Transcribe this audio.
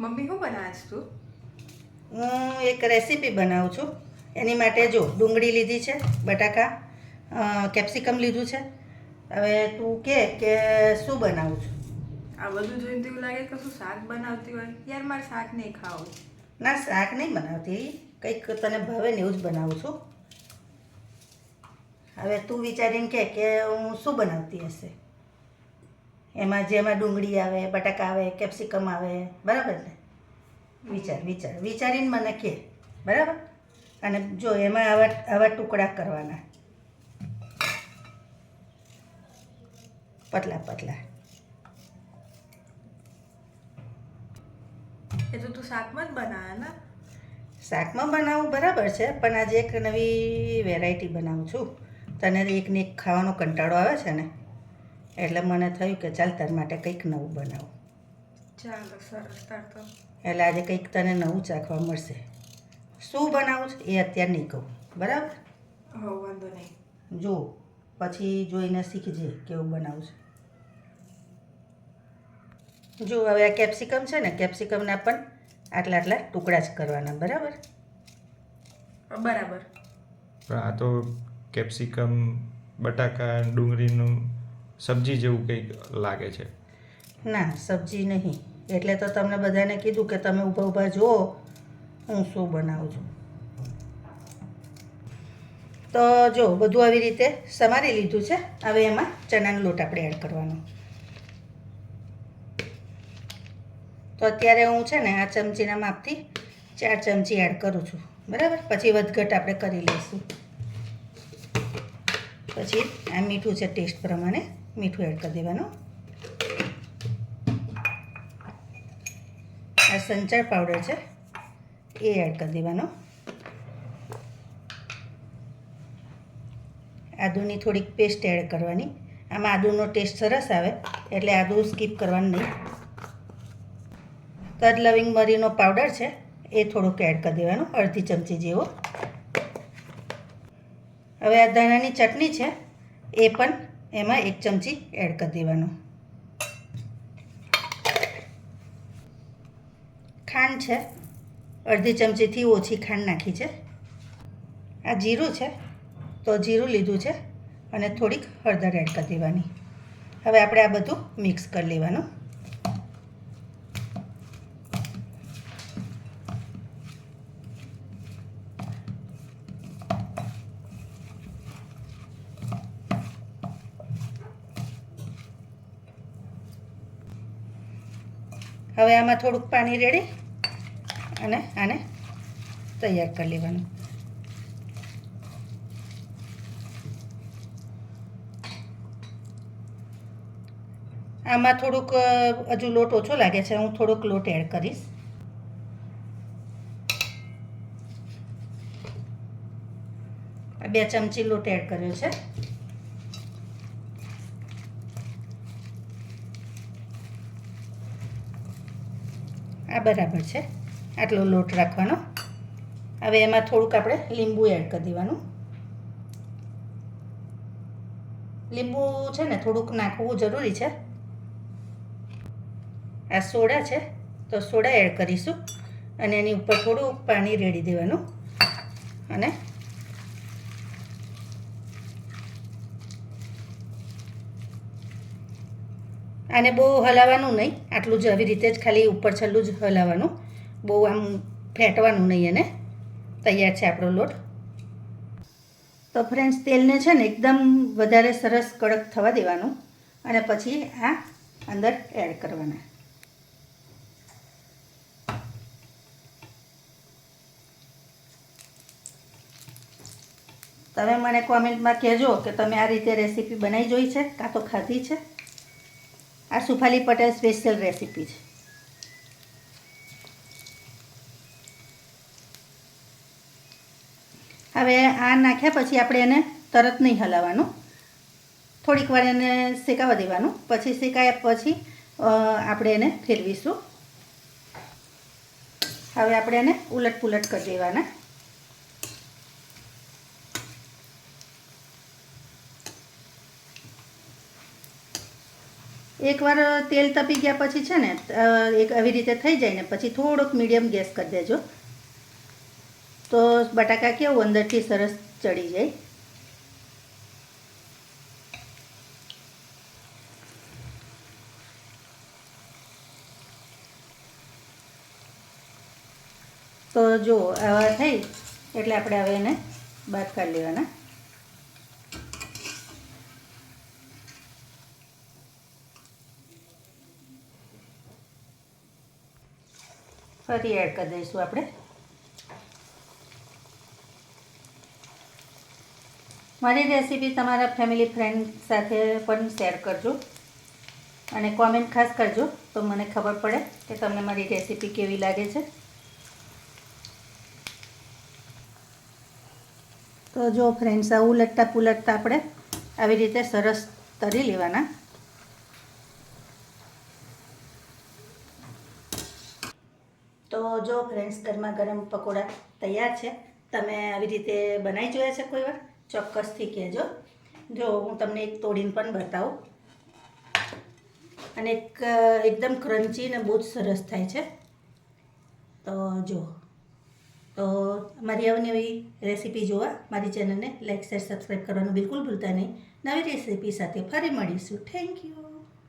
Mummy શું બનાવે છે તું? હું એક રેસીપી બનાવું છું. એની માટે જો ડુંગળી લીધી છે, બટાકા, કેપ્સિકમ લીધું છે. હવે તું કે શું બનાવું છું? આ બધું જોઈને તો એવું લાગે કે શું શાક બનાવતી હોય. યાર મારે શાક નહીં ખાવું. ના, શાક નહીં બનાવતી, કંઈક તને ભાવે ને એવું જ બનાવું છું. હવે તું વિચારીને કે હું શું બનાવતી હશે. જેમાં ડુંગળી આવે, બટાકા આવે, કેપ્સિકમ આવે, બરાબર ને? વિચારીને મને કે, બરાબર. અને જો એમાં આવા ટુકડા કરવાના, પતલા પતલા. એ તો તું શાકમાં જ બનાવે ને? શાકમાં બનાવું બરાબર છે, પણ આજે એક નવી વેરાયટી બનાવું છું. તને એકને એક ખાવાનો કંટાળો આવે છે ને, એટલે મને થયું કે ચાલ તાર માટે કંઈક નવું બનાવું. ચાલો, સરસ. તાર તો એટલે આજે કંઈક તને નવું ચાખવા મળશે. શું બનાવું છે એ અત્યારે નહીં કહું, બરાબર? હો, વાંધો નહીં. જો પછી જોઈને શીખજે કેવું બનાવું છે. જો હવે આ કેપ્સિકમ છે ને, કેપ્સિકમના પણ આટલા આટલા ટુકડા જ કરવાના, બરાબર? બરાબર. પણ આ તો કેપ્સિકમ, બટાકા, ડુંગળીનું સબ્જી જેવું કંઈક લાગે છે. ના, સબ્જી નહીં. એટલે તો તમને બધાને કીધું કે તમે ઊભા ઊભા જુઓ હું શું બનાવું છું. તો જો બધું આવી રીતે સમારી લીધું છે. હવે એમાં ચણાનો લોટ આપણે એડ કરવાનો. તો અત્યારે હું છે ને આ ચમચીના માપથી 4 ચમચી એડ કરું છું, બરાબર. પછી વધઘટ આપણે કરી લઈશું. પછી આ મીઠું છે, ટેસ્ટ પ્રમાણે મીઠું એડ કરી દેવાનું. આ સંચળ પાવડર છે એ એડ કરી દેવાનો. આદુની થોડીક પેસ્ટ એડ કરવાની. આમાં આદુનો ટેસ્ટ સરસ આવે એટલે આદુ સ્કીપ કરવાનું નહીં. તજ લવિંગ મરીનો પાવડર છે એ થોડુંક એડ કરી દેવાનું, અડધી ચમચી જેવો. હવે આ ધાણાની ચટણી છે એ પણ એમાં 1 ચમચી એડ કરી દેવાનું. ખાંડ છે, અડધી ચમચીથી ઓછી ખાંડ નાખી છે. આ જીરું છે તો જીરું લીધું છે અને થોડીક હળદર એડ કરી દેવાની. હવે આપણે આ બધું મિક્સ કરી લેવાનું. હવે આમાં થોડુંક પાણી રેડી અને આને તૈયાર કરી લેવાનું. આમાં થોડુંક હજુ લોટ ઓછો લાગે છે, હું થોડોક લોટ એડ કરીશ. આ 2 ચમચી લોટ એડ કર્યો છે. આ બરાબર છે, આટલો લોટ રાખવાનો. હવે એમાં થોડુંક આપણે લીંબુ એડ કરી દેવાનું. લીંબુ છે ને થોડુંક નાખવું જરૂરી છે. આ સોડા છે તો સોડા એડ કરીશું અને એની ઉપર થોડુંક પાણી રેડી દેવાનું. અને આને બહુ હલાવવાનું નહીં, આટલું જ આવી રીતે જ ખાલી ઉપર છલ્લું જ હલાવવાનું, બહુ આમ ફેંટવાનું નહીં. અને તૈયાર છે આપણો લોટ. તો ફ્રેન્ડ્સ, તેલને છે ને એકદમ વધારે સરસ કડક થવા દેવાનું અને પછી આ અંદર એડ કરવાના. તમે મને કોમેન્ટમાં કહેજો કે તમે આ રીતે રેસીપી બનાવી જોઈ છે કાં તો ખાધી છે. આ સુફાલી પટેલ સ્પેશિયલ રેસીપી છે. હવે આ નાખ્યા પછી આપણે એને તરત નહીં હલાવવાનું, થોડીક વાર એને શેકાવા દેવાનું. પછી શેકાયા પછી આપણે એને ફેરવીશું. હવે આપણે એને ઉલટ પુલટ કરી દેવાના. એકવાર તેલ તપી ગયા પછી છે ને એક આવી રીતે થઈ જાય ને પછી થોડોક મીડિયમ ગેસ કરી દેજો, તો બટાકા કેવું અંદરથી સરસ ચડી જાય. તો જો આવા થઈ એટલે આપણે હવે એને બાદ કાઢી લેવાના. ફરી એડ કરી દઈશું આપણે. મારી રેસીપી તમારા ફેમિલી ફ્રેન્ડ સાથે પણ શેર કરજો અને કોમેન્ટ ખાસ કરજો તો મને ખબર પડે કે તમને મારી રેસીપી કેવી લાગે છે. તો જો ફ્રેન્ડ્સ આ ઉલટતા પુલટતા આપણે આવી રીતે સરસ તળી લેવાના. તો જો ફ્રેન્ડ્સ ગરમા ગરમ પકોડા તૈયાર છે. તમે આવી રીતે બનાવી જોયા છે કોઈ વાર? ચોક્કસથી કહેજો. જો હું તમને એક તોડીને પણ બતાવું અને એકદમ ક્રન્ચી ને બહુ જ સરસ થાય છે. તો જો તો મારી અવનવી રેસીપી જોવા મારી ચેનલને લાઈક શેર સબસ્ક્રાઈબ કરવાનું બિલકુલ ભૂલતા નહીં. નવી રેસીપી સાથે ફરી મળીશું. Thank you.